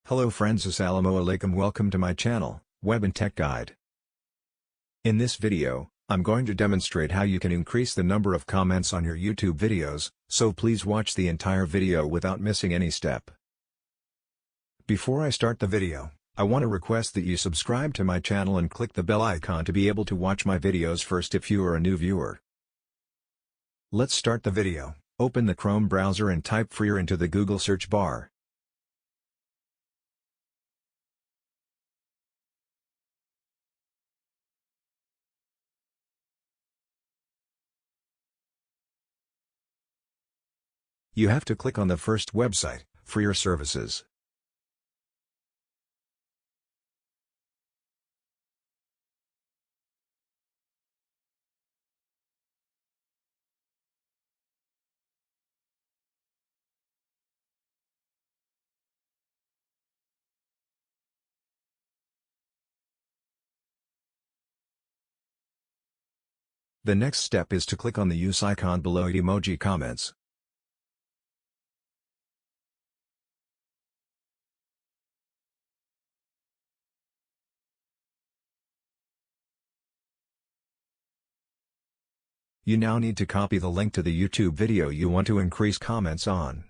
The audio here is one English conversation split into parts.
Hello friends, Assalam-o-Alaikum, welcome to my channel, Web and Tech Guide. In this video, I'm going to demonstrate how you can increase the number of comments on your YouTube videos, so please watch the entire video without missing any step. Before I start the video, I want to request that you subscribe to my channel and click the bell icon to be able to watch my videos first if you are a new viewer. Let's start the video. Open the Chrome browser and type Freer into the Google search bar. You have to click on the first website, Freer Services. The next step is to click on the use icon below emoji comments. You now need to copy the link to the YouTube video you want to increase comments on.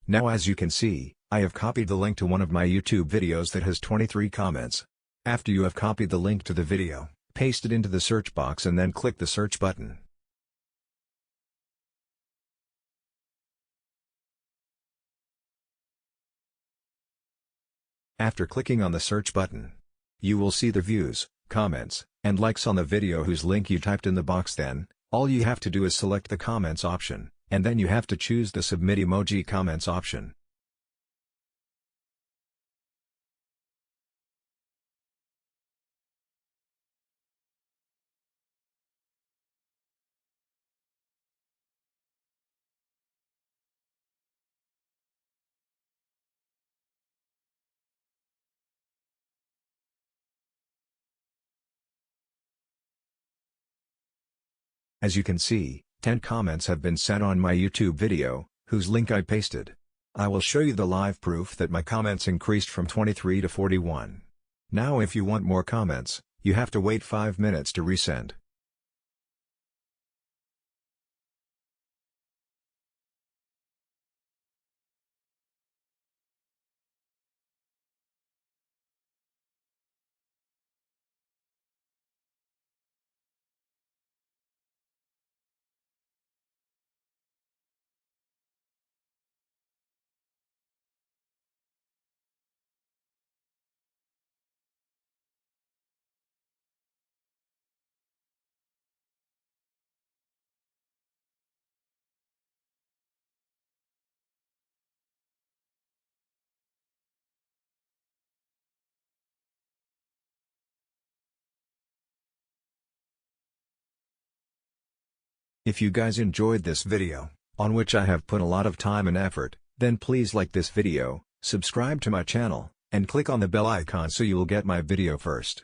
Now as you can see, I have copied the link to one of my YouTube videos that has 23 comments. After you have copied the link to the video, paste it into the search box and then click the search button. After clicking on the search button, you will see the views, comments, and likes on the video whose link you typed in the box. Then, all you have to do is select the comments option, and then you have to choose the Submit Emoji Comments option. As you can see, 10 comments have been sent on my YouTube video, whose link I pasted. I will show you the live proof that my comments increased from 23 to 41. Now if you want more comments, you have to wait 5 minutes to resend. If you guys enjoyed this video, on which I have put a lot of time and effort, then please like this video, subscribe to my channel, and click on the bell icon so you will get my video first.